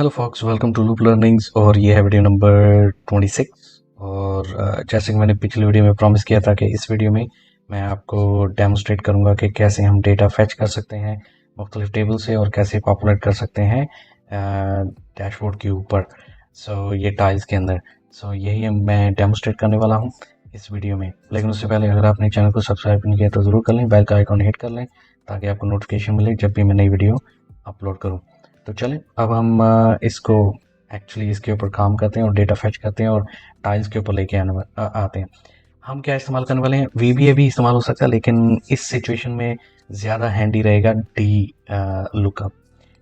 Hello folks, welcome to loop learnings. और ये है वीडियो नंबर 26। और जैसे कि मैंने पिछली वीडियो में प्रॉमिस किया था कि इस वीडियो में मैं आपको डेमोस्ट्रेट करूंगा कि कैसे हम डेटा फैच कर सकते हैं मुख्तलिफ टेबल से और कैसे पॉपुलेट कर सकते हैं डैशबोर्ड के ऊपर। ये टाइल्स के अंदर। यही मैं डेमोस्ट्रेट करने वाला हूँ इस वीडियो में। लेकिन उससे पहले अगर आपने चैनल को सब्सक्राइब नहीं किया तो ज़रूर कर लें, बेल का आइकॉन हिट कर लें ताकि आपको नोटिफिकेशन मिले जब भी मैं नई वीडियो अपलोड करूँ। तो चलें अब हम इसको एक्चुअली इसके ऊपर काम करते हैं और डेटा फैच करते हैं और टाइल्स के ऊपर लेके आते हैं। हम क्या इस्तेमाल करने वाले हैं, VBA भी इस्तेमाल हो सकता है, लेकिन इस सिचुएशन में ज़्यादा हैंडी रहेगा डी लुकअप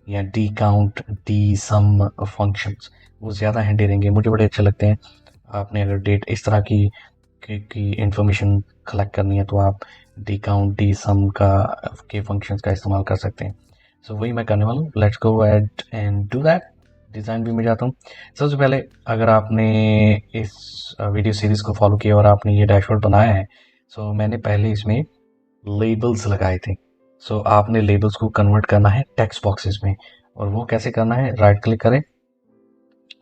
या डी काउंट, डी सम फंक्शंस। वो ज़्यादा हैंडी रहेंगे, मुझे बड़े अच्छे लगते हैं। आपने अगर डेट इस तरह की इंफॉर्मेशन कलेक्ट करनी है तो आप डी काउंट, डी सम के फंक्शंस का इस्तेमाल कर सकते हैं। वही मैं करने वाला हूँ। Let's go ahead and do that. Design भी मैं जाता हूँ। सबसे पहले अगर आपने इस वीडियो सीरीज़ को फॉलो किया और आपने ये डैशबोर्ड बनाया है, मैंने पहले इसमें लेबल्स लगाए थे। आपने लेबल्स को कन्वर्ट करना है टेक्स्ट बॉक्सेस में। और वो कैसे करना है, राइट क्लिक करें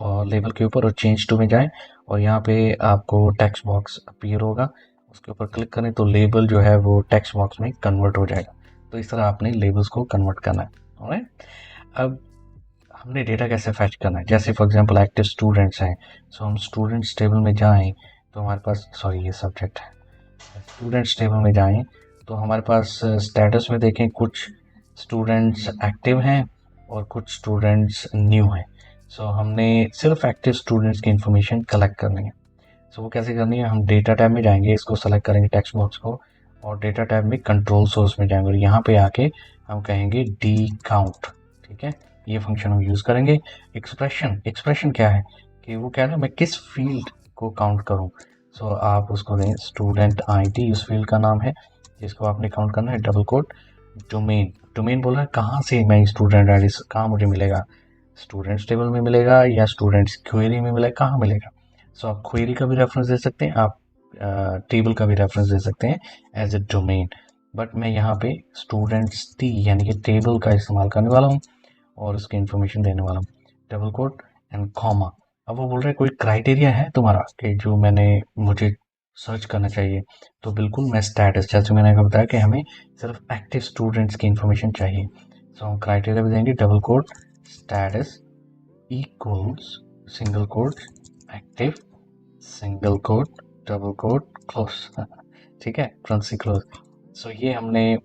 और लेबल के ऊपर और चेंज टू में जाएं और यहाँ पे आपको टेक्स्ट बॉक्स अपीयर होगा, उसके ऊपर क्लिक करें तो लेबल जो है वो टेक्स्ट बॉक्स में कन्वर्ट हो जाएगा। तो इस तरह आपने लेबल्स को कन्वर्ट करना है। ऑलराइट, अब हमने डेटा कैसे फैच करना है। जैसे फॉर एग्जांपल एक्टिव स्टूडेंट्स हैं, हम स्टूडेंट्स टेबल में जाएं तो हमारे पास, सॉरी ये सब्जेक्ट है, स्टूडेंट्स टेबल में जाएं तो हमारे पास स्टेटस में देखें कुछ स्टूडेंट्स एक्टिव हैं और कुछ स्टूडेंट्स न्यू हैं। हमने सिर्फ एक्टिव स्टूडेंट्स की इंफॉर्मेशन कलेक्ट करनी है। वो कैसे करनी है, हम डेटा टैब में जाएंगे, इसको सेलेक्ट करेंगे टेक्स्ट बॉक्स को और डेटा टैब में कंट्रोल सोर्स में जाएंगे और यहाँ पे आके हम कहेंगे डी काउंट। ठीक है, ये फंक्शन हम यूज़ करेंगे। एक्सप्रेशन क्या है कि वो क्या है, मैं किस फील्ड को काउंट करूँ। आप उसको दें स्टूडेंट ID, उस फील्ड का नाम है जिसको आपने काउंट करना है। डबल कोट डोमेन बोल रहा है कहाँ से मैं स्टूडेंट ID कहाँ मुझे मिलेगा, स्टूडेंट्स टेबल में मिलेगा या स्टूडेंट्स क्वेरी में मिलेगा, कहाँ मिलेगा। आप क्वेरी का भी रेफरेंस दे सकते हैं, आप टेबल का भी रेफरेंस दे सकते हैं एज ए डोमेन। बट मैं यहाँ पे स्टूडेंट्स टी यानी कि टेबल का इस्तेमाल करने वाला हूँ और उसकी इंफॉर्मेशन देने वाला हूँ। Double quote and comma. अब वो बोल रहे हैं कोई क्राइटेरिया है तुम्हारा कि जो मुझे सर्च करना चाहिए। तो बिल्कुल मैं स्टेटस, जैसे मैंने आपको बताया कि हमें सिर्फ एक्टिव स्टूडेंट्स की इंफॉर्मेशन चाहिए। हम क्राइटेरिया भी देंगे, double quote status equals single quote active single quote double quote close. ठीक है, फ्रंसी क्लोज। ये हमने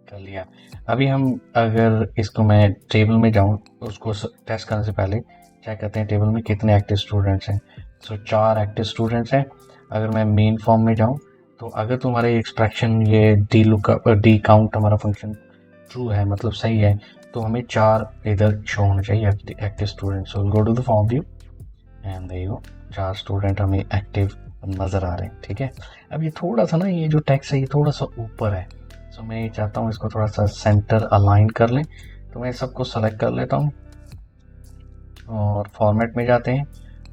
कर लिया। अभी हम अगर इसको मैं टेबल में जाऊं, उसको टेस्ट करने से पहले क्या कहते हैं टेबल में कितने एक्टिव स्टूडेंट्स हैं। 4 एक्टिव स्टूडेंट्स हैं। अगर मैं मेन फॉर्म में जाऊं तो अगर तुम्हारे एक्सप्रेशन ये डी लुकअप डी काउंट हमारा फंक्शन ट्रू है, मतलब सही है, तो हमें 4 इधर शो होने चाहिए active students. Go to the form view and there you go, 4 student हमें एक्टिव नज़र आ रहे हैं। ठीक है, अब ये थोड़ा सा ना, ये जो टेक्स्ट है ये थोड़ा सा ऊपर है। मैं चाहता हूँ इसको थोड़ा सा सेंटर अलाइन कर लें। तो मैं सबको सेलेक्ट कर लेता हूँ और फॉर्मेट में जाते हैं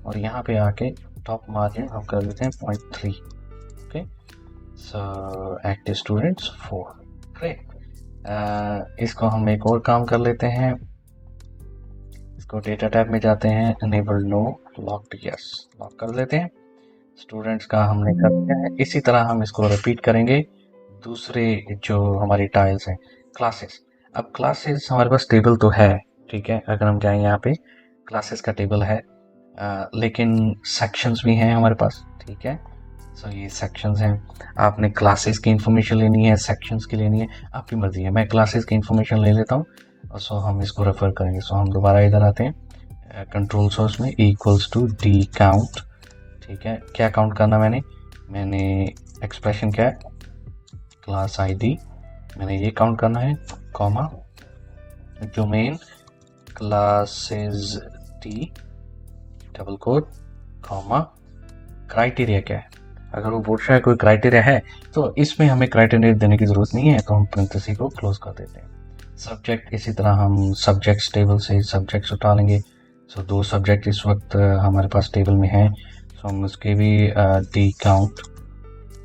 और यहाँ पे आके टॉप मार्जिन हम कर देते हैं 0.3। Okay, active students 4। ग्रेट। इसको हम एक और काम कर लेते हैं। इसको डेटा टैब में जाते हैं, enable no locked yes, lock कर लेते हैं। स्टूडेंट्स का हमने कर दिया है। इसी तरह हम इसको रिपीट करेंगे दूसरे जो हमारी टाइल्स हैं, क्लासेस। अब क्लासेस हमारे पास टेबल तो है, ठीक है, अगर हम जाएं यहाँ पे क्लासेस का टेबल है, लेकिन सेक्शंस भी हैं हमारे पास। ठीक है, ये सेक्शंस हैं। आपने क्लासेस की इंफॉर्मेशन लेनी है, सेक्शंस की लेनी है, आपकी मर्जी है। मैं क्लासेस की इंफॉर्मेशन ले लेता हूँ और हम इसको रेफर करेंगे। हम दोबारा इधर आते हैं कंट्रोल सोर्स में, इक्वल्स टू डी काउंट। ठीक है, क्या काउंट करना मैंने एक्सप्रेशन क्या है, क्लास ID मैंने ये काउंट करना है, comma domain classes T double quote comma criteria क्या है। अगर वो बोल रहा है कोई क्राइटेरिया है तो इसमें हमें क्राइटेरिया देने की ज़रूरत नहीं है, तो हम पेरेंथेसिस को क्लोज कर देते हैं। सब्जेक्ट, इसी तरह हम सब्जेक्ट्स टेबल से सब्जेक्ट्स उठा लेंगे। 2 सब्जेक्ट इस वक्त हमारे पास टेबल में हैं, हम उसके भी डी काउंट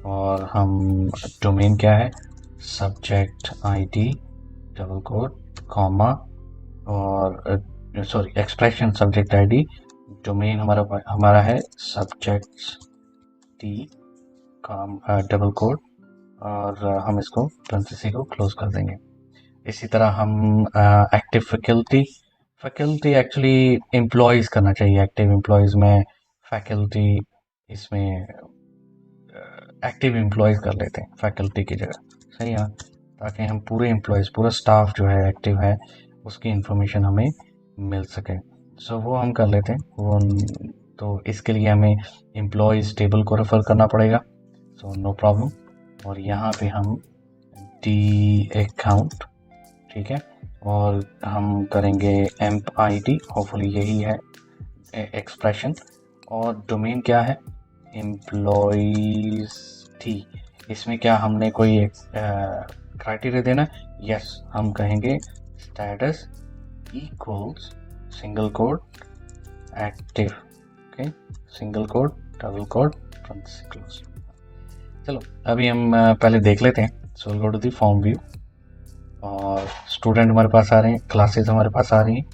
और हम डोमेन क्या है, subject ID double quote comma और sorry expression subject ID, domain हमारा है सब्जेक्ट्स टी डबल कोड, और हम इसको पेरेंथेसिस को क्लोज कर देंगे। इसी तरह हम एक्टिव फैकल्टी एक्चुअली एम्प्लॉयज़ करना चाहिए, एक्टिव एम्प्लॉयज़ में फैकल्टी, इसमें एक्टिव एम्प्लॉयज़ कर लेते हैं फैकल्टी की जगह, सही है, ताकि हम पूरे एम्प्लॉयज़, पूरा स्टाफ जो है एक्टिव है उसकी इंफॉर्मेशन हमें मिल सके। सो वो हम कर लेते हैं वो। तो इसके लिए हमें एम्प्लॉयज़ टेबल को रेफ़र करना पड़ेगा, सो नो प्रॉब्लम। और यहाँ पे हम डी अकाउंट, ठीक है, और हम करेंगे एम्प आईडी, होपफुली यही है एक्सप्रेशन, और डोमेन क्या है एम्प्लॉयज़ टी। इसमें क्या हमने कोई क्राइटेरिया देना है? यस, हम कहेंगे status equals single code active, okay, single code double code parenthesis close. चलो अभी हम पहले देख लेते हैं। So go to the form view, और स्टूडेंट हमारे पास आ रहे हैं, क्लासेस हमारे पास आ रही हैं।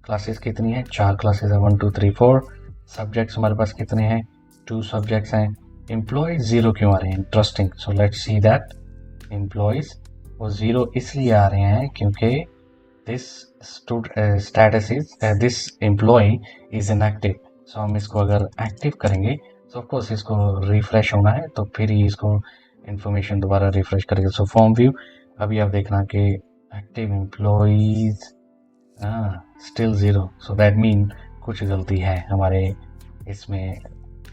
क्लासेस कितनी है? 4 क्लासेस है, 1 2 3 4। सब्जेक्ट्स हमारे पास कितने हैं? 2 सब्जेक्ट्स हैं। एम्प्लॉयज़ 0 क्यों आ रहे हैं? Interesting, so let's see that. Employees वो 0 इसलिए आ रहे हैं क्योंकि दिस एम्प्लॉय इज इनएक्टिव। सो हम इसको अगर एक्टिव करेंगे तो ऑफकोर्स इसको रिफ्रेश होना है, तो फिर ही इसको इंफॉर्मेशन दोबारा रिफ्रेश करेगा। सो फॉर्म व्यू, अभी आप देखना कि active employees still 0, so that mean कुछ गलती है हमारे इसमें।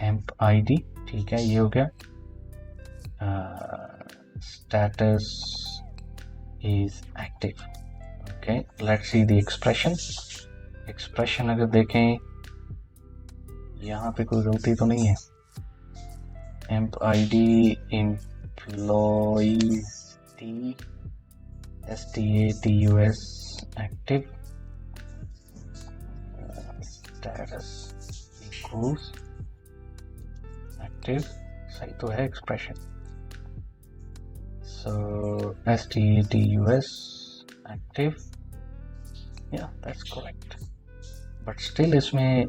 एम्प आईडी, ठीक है, ये हो गया। Status is active, okay. Let's see the expression अगर देखें यहाँ पे कोई गलती तो नहीं है। Amp ID employees T STATUS active, status equals active, सही तो है एक्सप्रेशन। सो STATUS एक्टिव, या दैट्स करेक्ट, बट स्टिल इसमें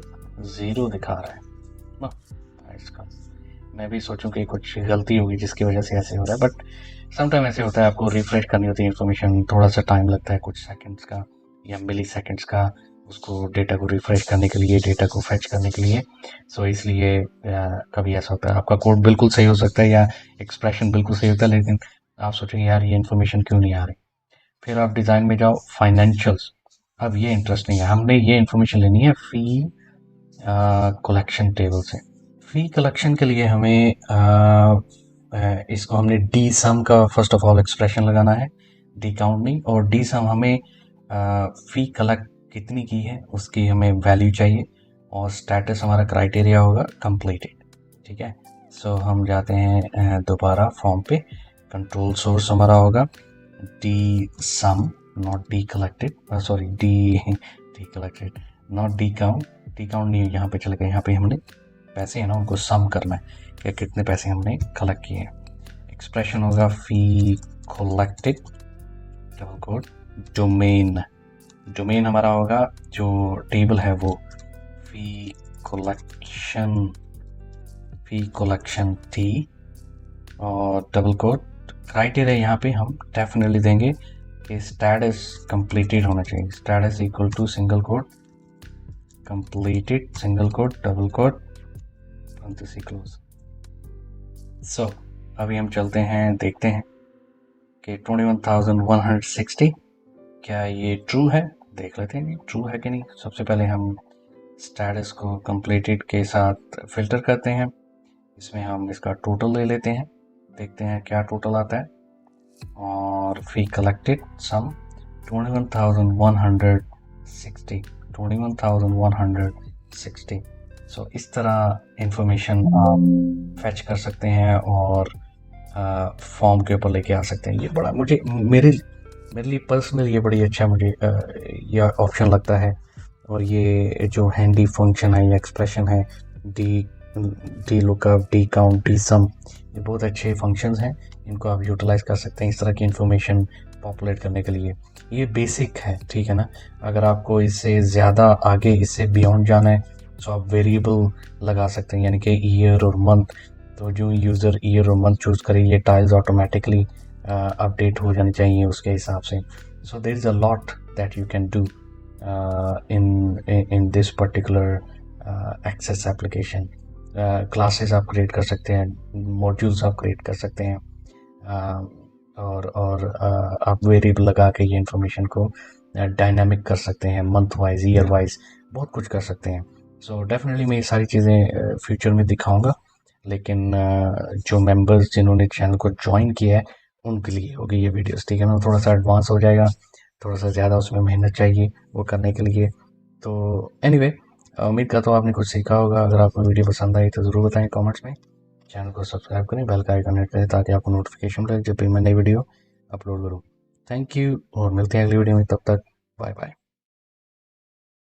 0 दिखा रहा है ना। इसका मैं भी सोचूं कि कुछ गलती होगी जिसकी वजह से ऐसे हो रहा है, बट समटाइम ऐसे होता है, आपको रिफ्रेश करनी होती है इन्फॉर्मेशन, थोड़ा सा टाइम लगता है, कुछ सेकंड्स का या मिली सेकंड्स का, उसको डेटा को रिफ्रेश करने के लिए, डेटा को फैच करने के लिए। सो इसलिए कभी ऐसा होता है, आपका कोड बिल्कुल सही हो सकता है या एक्सप्रेशन बिल्कुल सही होता है, लेकिन आप सोचेंगे यार ये इन्फॉर्मेशन क्यों नहीं आ रही। फिर आप डिज़ाइन में जाओ, फाइनेंशियल्स। अब ये इंटरेस्टिंग है, हमने ये इन्फॉर्मेशन लेनी है फी कलेक्शन टेबल से। फी कलेक्शन के लिए हमें इसको हमने डी सम का फर्स्ट ऑफ ऑल एक्सप्रेशन लगाना है, डी काउंट नहीं। और डी सम हमें फी कलेक्ट कितनी की है उसकी हमें वैल्यू चाहिए, और स्टेटस हमारा क्राइटेरिया होगा कंप्लीटेड, ठीक है। सो हम जाते हैं दोबारा फॉर्म पे, कंट्रोल सोर्स हमारा होगा D sum, not D collected, sorry D collected, not D count. D count नहीं, यहाँ पे चलेगा, यहाँ पे हमने पैसे है ना उनको सम करना है कि कितने पैसे हमने कलेक्ट किए हैं। एक्सप्रेशन होगा फी कलेक्टेड डबल कोड डोमेन हमारा होगा, जो टेबल है वो फी कलेक्शन टी, और डबल कोड क्राइटेरिया यहाँ पे हम डेफिनेटली देंगे कि स्टेटस कंप्लीटेड होना चाहिए, status equal to single code completed single code double code parenthesis close. So अभी हम चलते हैं, देखते हैं कि 21,160 क्या ये ट्रू है, देख लेते हैं ट्रू है कि नहीं। सबसे पहले हम स्टेटस को कंप्लीटेड के साथ फिल्टर करते हैं, इसमें हम इसका टोटल ले लेते हैं, देखते हैं क्या टोटल आता है। और फी कलेक्टेड सम 21,160। सो इस तरह इंफॉर्मेशन आप फैच कर सकते हैं और फॉर्म के ऊपर लेके आ सकते हैं। ये बड़ा मेरे लिए पर्सनल ये बड़ी अच्छा मुझे यह ऑप्शन लगता है। और ये जो हैंडी फंक्शन है या एक्सप्रेशन है, D lookup, D count, D sum, ये बहुत अच्छे फंक्शंस हैं, इनको आप यूटिलाइज कर सकते हैं इस तरह की इंफॉर्मेशन पॉपुलेट करने के लिए। ये बेसिक है, ठीक है ना। अगर आपको इससे ज़्यादा आगे, इससे बियॉन्ड जाना है तो आप वेरिएबल लगा सकते हैं, यानी कि ईयर और मंथ। तो जो यूज़र ईयर और मंथ चूज़ करे, ये टाइल्स ऑटोमेटिकली अपडेट हो जानी चाहिए उसके हिसाब से। So there is a lot that you can do in this particular access application। Classes आप क्रिएट कर सकते हैं, मॉड्यूल्स आप क्रिएट कर सकते हैं, और आप वेरिएबल लगा के ये इन्फॉर्मेशन को डायनामिक कर सकते हैं, मंथ वाइज, ईयर वाइज, बहुत कुछ कर सकते हैं। सो डेफिनेटली मैं ये सारी चीज़ें फ्यूचर में दिखाऊंगा, लेकिन जो मेंबर्स जिन्होंने चैनल को ज्वाइन किया है उनके लिए होगी ये वीडियोस, ठीक है ना। थोड़ा सा एडवांस हो जाएगा, थोड़ा सा ज़्यादा उसमें मेहनत चाहिए वो करने के लिए। तो एनीवे, उम्मीद करता हूँ आपने कुछ सीखा होगा। अगर आपको वीडियो पसंद आई तो ज़रूर बताएं कमेंट्स में। चैनल को सब्सक्राइब करें, बेल का आइकन हिट करें ताकि आपको नोटिफिकेशन मिले जब भी मैं नई वीडियो अपलोड करूँ। थैंक यू और मिलते हैं अगली वीडियो में, तब तक बाय बाय।